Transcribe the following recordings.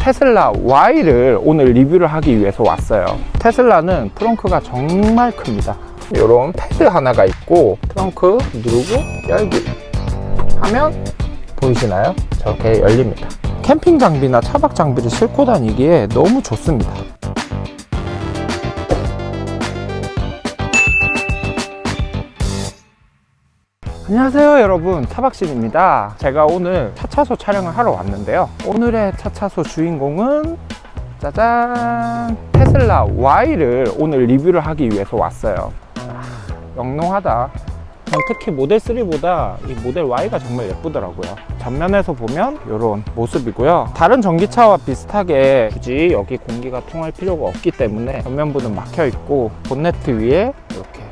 테슬라 Y를 오늘 리뷰를 하기 위해서 왔어요. 테슬라는 트렁크가 정말 큽니다. 이런 패드 하나가 있고 트렁크 누르고 열기 하면 보이시나요? 저렇게 열립니다. 캠핑 장비나 차박 장비를 싣고 다니기에 너무 좋습니다. 안녕하세요 여러분, 차박신입니다. 제가 오늘 차차소 촬영을 하러 왔는데요, 오늘의 차차소 주인공은 짜잔, 테슬라 Y를 오늘 리뷰를 하기 위해서 왔어요. 영롱하다. 특히 모델 3보다 이 모델 Y가 정말 예쁘더라고요. 전면에서 보면 이런 모습이고요. 다른 전기차와 비슷하게 굳이 여기 공기가 통할 필요가 없기 때문에 전면부는 막혀 있고 본네트 위에 이렇게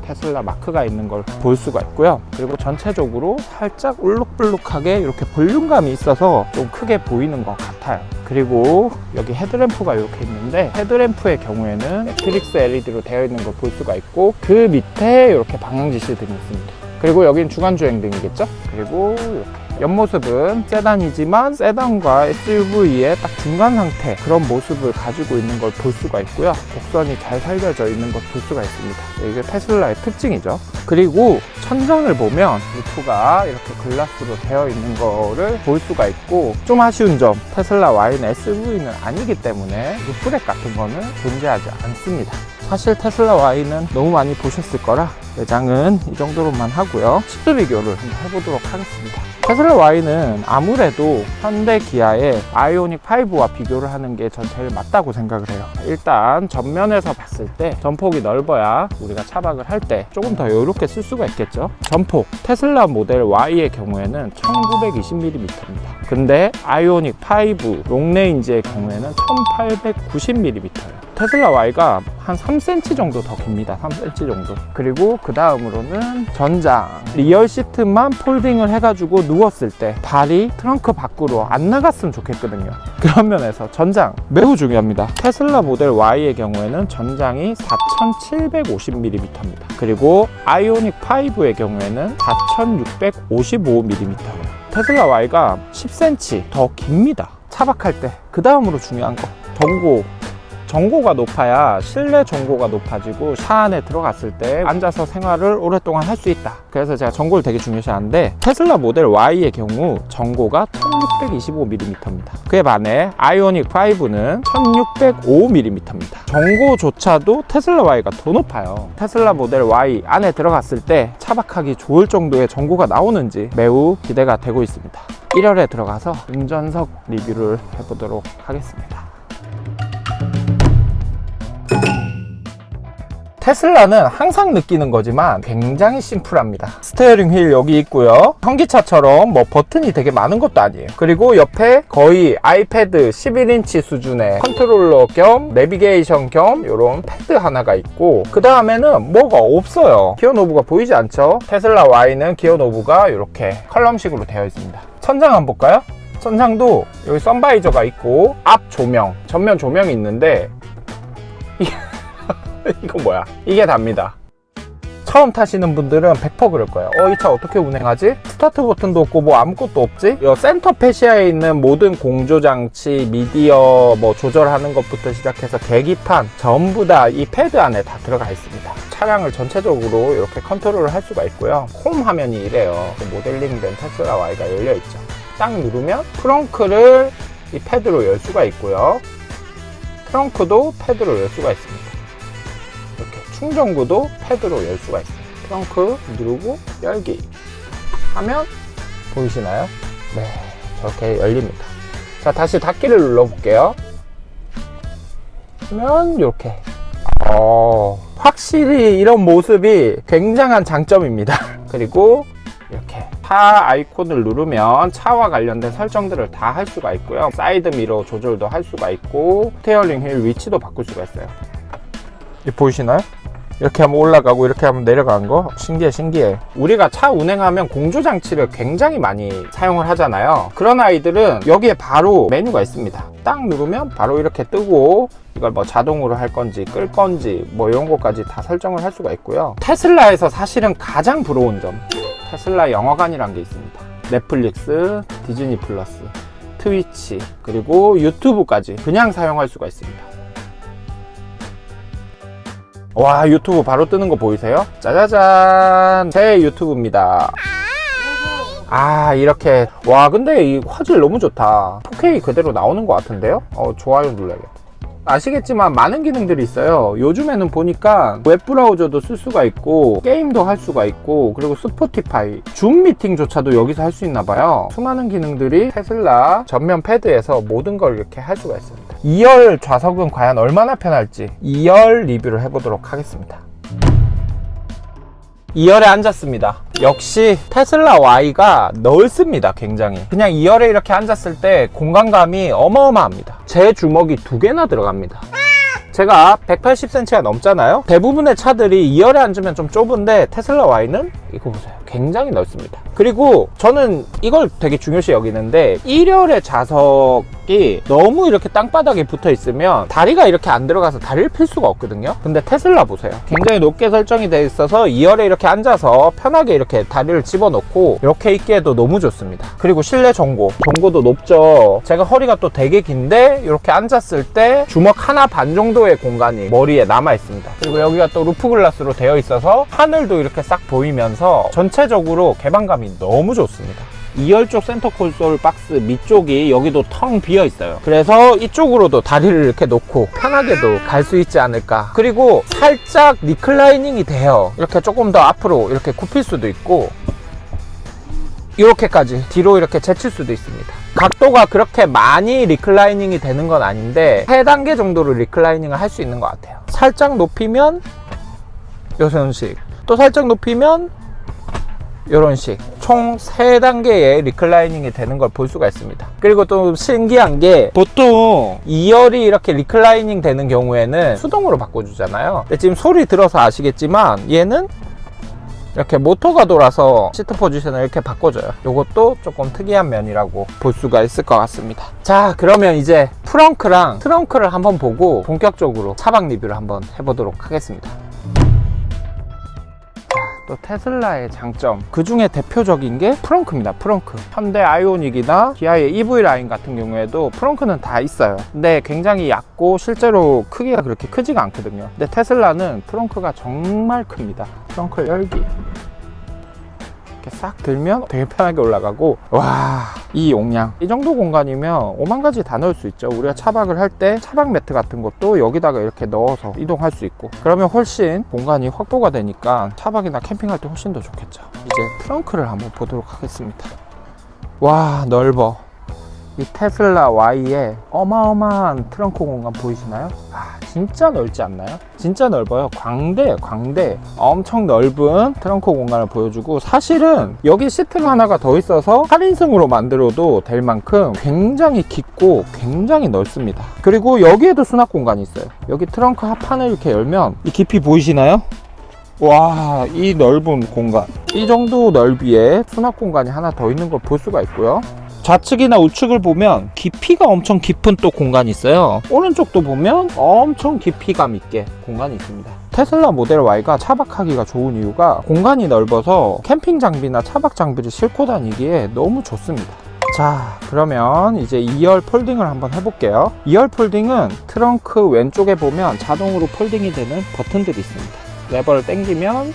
테슬라 마크가 있는 걸 볼 수가 있고요. 그리고 전체적으로 살짝 울룩불룩하게 이렇게 볼륨감이 있어서 좀 크게 보이는 것 같아요. 그리고 여기 헤드램프가 이렇게 있는데, 헤드램프의 경우에는 매트릭스 LED로 되어 있는 걸 볼 수가 있고, 그 밑에 이렇게 방향지시등이 있습니다. 그리고 여기는 중간주행등이겠죠? 그리고 이렇게 옆모습은 세단이지만 세단과 SUV의 딱 중간 상태, 그런 모습을 가지고 있는 걸 볼 수가 있고요. 곡선이 잘 살려져 있는 걸 볼 수가 있습니다. 이게 테슬라의 특징이죠. 그리고 천장을 보면 루프가 이렇게 글라스로 되어 있는 거를 볼 수가 있고, 좀 아쉬운 점, 테슬라 Y는 SUV는 아니기 때문에 루프렉 같은 거는 존재하지 않습니다. 사실 테슬라 Y는 너무 많이 보셨을 거라 내장은 이 정도로만 하고요. 시트 비교를 한번 해보도록 하겠습니다. 테슬라 Y는 아무래도 현대 기아의 아이오닉 5와 비교를 하는 게 전 제일 맞다고 생각을 해요. 일단 전면에서 봤을 때 전폭이 넓어야 우리가 차박을 할 때 조금 더 여유롭게 쓸 수가 있겠죠. 전폭, 테슬라 모델 Y의 경우에는 1920mm입니다. 근데 아이오닉 5 롱레인지의 경우에는 1890mm예요. 테슬라 Y가 한 3cm 정도 더 깁니다. 3cm 정도. 그리고 그 다음으로는 전장, 리얼 시트만 폴딩을 해가지고 누웠을 때 발이 트렁크 밖으로 안 나갔으면 좋겠거든요. 그런 면에서 전장 매우 중요합니다. 테슬라 모델 Y의 경우에는 전장이 4750mm입니다. 그리고 아이오닉 5의 경우에는 4655mm예요. 테슬라 Y가 10cm 더 깁니다. 차박할 때. 그 다음으로 중요한 거, 전고가 높아야 실내 전고가 높아지고 차 안에 들어갔을 때 앉아서 생활을 오랫동안 할 수 있다. 그래서 제가 전고를 되게 중요시하는데, 테슬라 모델 Y의 경우 전고가 1625mm입니다. 그에 반해 아이오닉 5는 1605mm입니다. 전고조차도 테슬라 Y가 더 높아요. 테슬라 모델 Y 안에 들어갔을 때 차박하기 좋을 정도의 전고가 나오는지 매우 기대가 되고 있습니다. 1열에 들어가서 운전석 리뷰를 해보도록 하겠습니다. 테슬라는 항상 느끼는 거지만 굉장히 심플합니다. 스티어링 휠 여기 있고요. 전기차처럼 뭐 버튼이 되게 많은 것도 아니에요. 그리고 옆에 거의 아이패드 11인치 수준의 컨트롤러 겸 내비게이션 겸 이런 패드 하나가 있고, 그 다음에는 뭐가 없어요. 기어 노브가 보이지 않죠? 테슬라 Y는 기어 노브가 이렇게 컬럼식으로 되어 있습니다. 천장 한번 볼까요? 천장도 여기 선바이저가 있고 앞 조명, 전면 조명이 있는데 이건 뭐야? 이게 답니다. 처음 타시는 분들은 100% 그럴 거예요. 이 차 어떻게 운행하지? 스타트 버튼도 없고 뭐 아무것도 없지? 이 센터 패시아에 있는 모든 공조 장치, 미디어 뭐 조절하는 것부터 시작해서 계기판 전부 다 이 패드 안에 다 들어가 있습니다. 차량을 전체적으로 이렇게 컨트롤을 할 수가 있고요. 홈 화면이 이래요. 모델링된 테슬라 Y가 열려 있죠. 딱 누르면 트렁크를 이 패드로 열 수가 있고요. 트렁크도 패드로 열 수가 있습니다. 이렇게 충전구도 패드로 열 수가 있습니다. 트렁크 누르고 열기 하면 보이시나요? 네, 저렇게 열립니다. 자, 다시 닫기를 눌러볼게요. 하면 이렇게 확실히 이런 모습이 굉장한 장점입니다. 그리고 이렇게 차 아이콘을 누르면 차와 관련된 설정들을 다 할 수가 있고요. 사이드 미러 조절도 할 수가 있고, 스티어링 휠 위치도 바꿀 수가 있어요. 보이시나요? 이렇게 하면 올라가고 이렇게 하면 내려가는 거 신기해. 우리가 차 운행하면 공조장치를 굉장히 많이 사용을 하잖아요. 그런 아이들은 여기에 바로 메뉴가 있습니다. 딱 누르면 바로 이렇게 뜨고, 이걸 뭐 자동으로 할 건지 끌 건지 뭐 이런 것까지 다 설정을 할 수가 있고요. 테슬라에서 사실은 가장 부러운 점, 테슬라 영화관이란 게 있습니다. 넷플릭스, 디즈니 플러스, 트위치, 그리고 유튜브까지 그냥 사용할 수가 있습니다. 와, 유튜브 바로 뜨는 거 보이세요? 짜자잔, 제 유튜브입니다. 아, 이렇게. 와, 근데 이 화질 너무 좋다. 4K 그대로 나오는 것 같은데요? 좋아요 눌러야겠다. 아시겠지만 많은 기능들이 있어요. 요즘에는 보니까 웹브라우저도 쓸 수가 있고 게임도 할 수가 있고, 그리고 스포티파이, 줌 미팅조차도 여기서 할 수 있나 봐요. 수많은 기능들이 테슬라 전면 패드에서 모든 걸 이렇게 할 수가 있습니다. 2열 좌석은 과연 얼마나 편할지 2열 리뷰를 해보도록 하겠습니다. 2열에 앉았습니다. 역시 테슬라 Y가 넓습니다. 굉장히. 그냥 2열에 이렇게 앉았을 때 공간감이 어마어마합니다. 제 주먹이 2개나 들어갑니다. 제가 180cm가 넘잖아요. 대부분의 차들이 2열에 앉으면 좀 좁은데 테슬라 Y는 이거 보세요. 굉장히 넓습니다. 그리고 저는 이걸 되게 중요시 여기는데 1열의 좌석이 너무 이렇게 땅바닥에 붙어 있으면 다리가 이렇게 안 들어가서 다리를 필 수가 없거든요. 근데 테슬라 보세요. 굉장히 높게 설정이 되어 있어서 2열에 이렇게 앉아서 편하게 이렇게 다리를 집어넣고 이렇게 있기에도 너무 좋습니다. 그리고 실내 정고도 높죠. 제가 허리가 또 되게 긴데 이렇게 앉았을 때 주먹 하나 반 정도의 공간이 머리에 남아 있습니다. 그리고 여기가 또 루프 글라스로 되어 있어서 하늘도 이렇게 싹 보이면서 전체적으로 개방감이 너무 좋습니다. 2열 쪽 센터 콘솔 박스 밑쪽이 여기도 텅 비어 있어요. 그래서 이쪽으로도 다리를 이렇게 놓고 편하게도 갈 수 있지 않을까. 그리고 살짝 리클라이닝이 돼요. 이렇게 조금 더 앞으로 이렇게 굽힐 수도 있고, 이렇게까지 뒤로 이렇게 제칠 수도 있습니다. 각도가 그렇게 많이 리클라이닝이 되는 건 아닌데 3단계 정도로 리클라이닝을 할 수 있는 것 같아요. 살짝 높이면 이런 식, 또 살짝 높이면 이런 식, 총 3단계의 리클라이닝이 되는 걸 볼 수가 있습니다. 그리고 또 신기한 게, 보통 2열이 이렇게 리클라이닝 되는 경우에는 수동으로 바꿔주잖아요. 근데 지금 소리 들어서 아시겠지만 얘는 이렇게 모터가 돌아서 시트 포지션을 이렇게 바꿔줘요. 이것도 조금 특이한 면이라고 볼 수가 있을 것 같습니다. 자, 그러면 이제 프렁크랑 트렁크를 한번 보고 본격적으로 차박 리뷰를 한번 해보도록 하겠습니다. 또 테슬라의 장점, 그 중에 대표적인 게 프렁크입니다. 프렁크. 현대 아이오닉이나 기아의 EV 라인 같은 경우에도 프렁크는 다 있어요. 근데 굉장히 얕고 실제로 크기가 그렇게 크지가 않거든요. 근데 테슬라는 프렁크가 정말 큽니다. 프렁크 열기 이렇게 싹 들면 되게 편하게 올라가고, 와, 이 용량, 이 정도 공간이면 5만 가지 다 넣을 수 있죠. 우리가 차박을 할 때 차박 매트 같은 것도 여기다가 이렇게 넣어서 이동할 수 있고, 그러면 훨씬 공간이 확보가 되니까 차박이나 캠핑할 때 훨씬 더 좋겠죠. 이제 트렁크를 한번 보도록 하겠습니다. 와, 넓어. 이 테슬라 Y의 어마어마한 트렁크 공간 보이시나요? 아, 진짜 넓지 않나요? 진짜 넓어요. 광대 엄청 넓은 트렁크 공간을 보여주고, 사실은 여기 시트가 하나가 더 있어서 8인승으로 만들어도 될 만큼 굉장히 깊고 굉장히 넓습니다. 그리고 여기에도 수납 공간이 있어요. 여기 트렁크 하판을 이렇게 열면 이 깊이 보이시나요? 와, 이 넓은 공간, 이 정도 넓이에 수납 공간이 하나 더 있는 걸 볼 수가 있고요. 좌측이나 우측을 보면 깊이가 엄청 깊은 또 공간이 있어요. 오른쪽도 보면 엄청 깊이감 있게 공간이 있습니다. 테슬라 모델 Y가 차박하기가 좋은 이유가 공간이 넓어서 캠핑 장비나 차박 장비를 싣고 다니기에 너무 좋습니다. 자, 그러면 이제 2열 폴딩을 한번 해볼게요. 2열 폴딩은 트렁크 왼쪽에 보면 자동으로 폴딩이 되는 버튼들이 있습니다. 레버를 당기면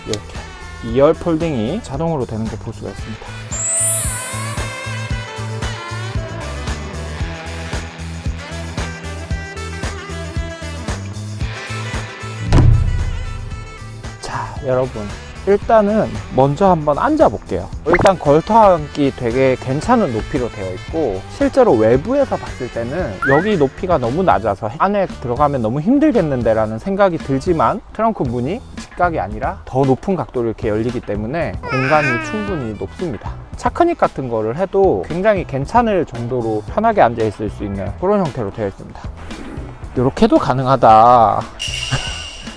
이렇게 2열 폴딩이 자동으로 되는 걸 볼 수가 있습니다. 자, 여러분, 일단은 먼저 한번 앉아 볼게요. 일단 걸터앉기 되게 괜찮은 높이로 되어 있고, 실제로 외부에서 봤을 때는 여기 높이가 너무 낮아서 안에 들어가면 너무 힘들겠는데 라는 생각이 들지만, 트렁크 문이 직각이 아니라 더 높은 각도로 이렇게 열리기 때문에 공간이 충분히 높습니다. 차크닉 같은 거를 해도 굉장히 괜찮을 정도로 편하게 앉아 있을 수 있는 그런 형태로 되어 있습니다. 이렇게도 가능하다.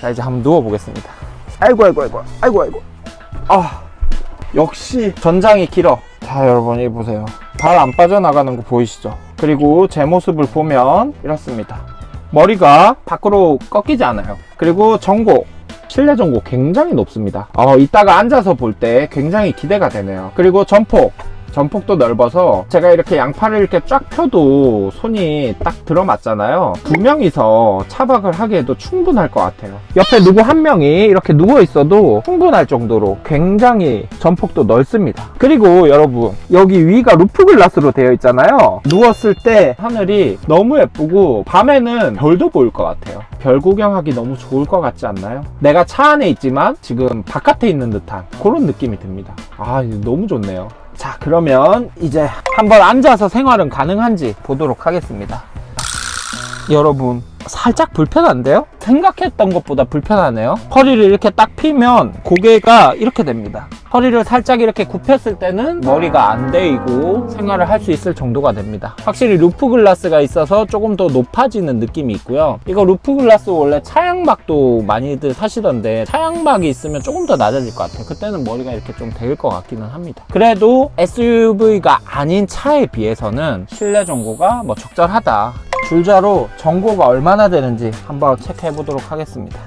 자, 이제 한번 누워 보겠습니다. 아이고. 아, 역시 전장이 길어. 자, 여러분, 이 보세요. 발 안 빠져나가는 거 보이시죠? 그리고 제 모습을 보면 이렇습니다. 머리가 밖으로 꺾이지 않아요. 그리고 전고, 실내 전고 굉장히 높습니다. 이따가 앉아서 볼 때 굉장히 기대가 되네요. 그리고 전폭, 전폭도 넓어서 제가 이렇게 양팔을 이렇게 쫙 펴도 손이 딱 들어맞잖아요. 두 명이서 차박을 하기에도 충분할 것 같아요. 옆에 누구 한 명이 이렇게 누워 있어도 충분할 정도로 굉장히 전폭도 넓습니다. 그리고 여러분, 여기 위가 루프 글라스로 되어 있잖아요. 누웠을 때 하늘이 너무 예쁘고 밤에는 별도 보일 것 같아요. 별 구경하기 너무 좋을 것 같지 않나요? 내가 차 안에 있지만 지금 바깥에 있는 듯한 그런 느낌이 듭니다. 아, 너무 좋네요. 자, 그러면 이제 한번 앉아서 생활은 가능한지 보도록 하겠습니다. 여러분, 살짝 불편한데요? 생각했던 것보다 불편하네요. 허리를 이렇게 딱 펴면 고개가 이렇게 됩니다. 허리를 살짝 이렇게 굽혔을 때는 머리가 안 데이고 생활을 할 수 있을 정도가 됩니다. 확실히 루프 글라스가 있어서 조금 더 높아지는 느낌이 있고요. 이거 루프 글라스 원래 차양막도 많이들 사시던데 차양막이 있으면 조금 더 낮아질 것 같아요. 그때는 머리가 이렇게 좀 데일 것 같기는 합니다. 그래도 SUV가 아닌 차에 비해서는 실내 전고가 뭐 적절하다. 줄자로 전고가 얼마나 되는지 한번 체크해 보도록 하겠습니다.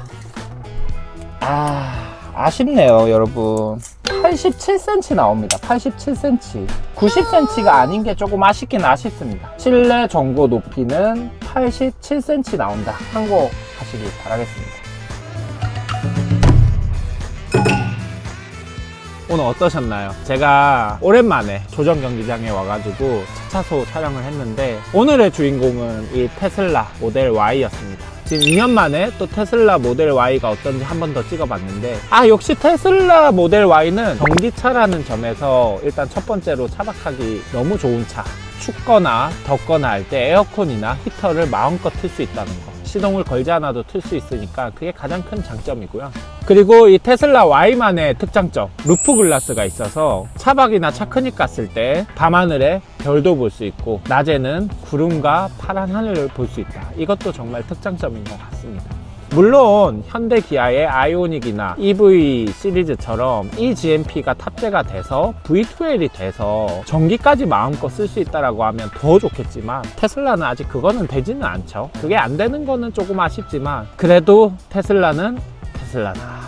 아쉽네요, 여러분. 87cm 나옵니다. 87cm. 90cm가 아닌 게 조금 아쉽긴 아쉽습니다. 실내 전고 높이는 87cm 나온다. 참고하시길 바라겠습니다. 오늘 어떠셨나요? 제가 오랜만에 조정 경기장에 와가지고 차차소 촬영을 했는데 오늘의 주인공은 이 테슬라 모델 Y였습니다. 지금 2년 만에 또 테슬라 모델 Y가 어떤지 한 번 더 찍어봤는데 역시 테슬라 모델 Y는 전기차라는 점에서 일단 첫 번째로 차박하기 너무 좋은 차. 춥거나 덥거나 할 때 에어컨이나 히터를 마음껏 틀 수 있다는 거. 시동을 걸지 않아도 틀 수 있으니까 그게 가장 큰 장점이고요. 그리고 이 테슬라 Y만의 특장점, 루프 글라스가 있어서 차박이나 차크닉 갔을 때 밤하늘에 별도 볼 수 있고 낮에는 구름과 파란 하늘을 볼 수 있다. 이것도 정말 특장점인 것 같습니다. 물론 현대 기아의 아이오닉이나 EV 시리즈처럼 eGMP가 탑재가 돼서 V2L이 돼서 전기까지 마음껏 쓸 수 있다고 하면 더 좋겠지만 테슬라는 아직 그거는 되지는 않죠. 그게 안 되는 거는 조금 아쉽지만 그래도 테슬라는 테슬라다.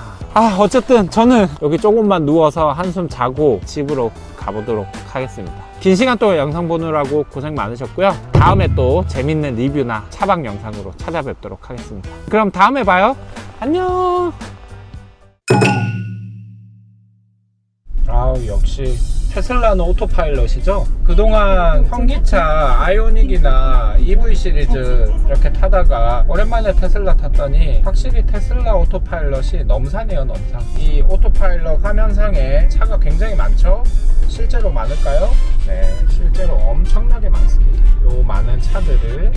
어쨌든 저는 여기 조금만 누워서 한숨 자고 집으로 가보도록 하겠습니다. 긴 시간 동안 영상 보느라고 고생 많으셨고요. 다음에 또 재밌는 리뷰나 차박 영상으로 찾아뵙도록 하겠습니다. 그럼 다음에 봐요. 안녕. 역시 테슬라는 오토파일럿이죠. 그동안 현기차 아이오닉이나 EV 시리즈 이렇게 타다가 오랜만에 테슬라 탔더니 확실히 테슬라 오토파일럿이 넘사네요. 넘사. 이 오토파일럿 화면상에 차가 굉장히 많죠. 실제로 많을까요? 네, 실제로 엄청나게 많습니다. 요 많은 차들을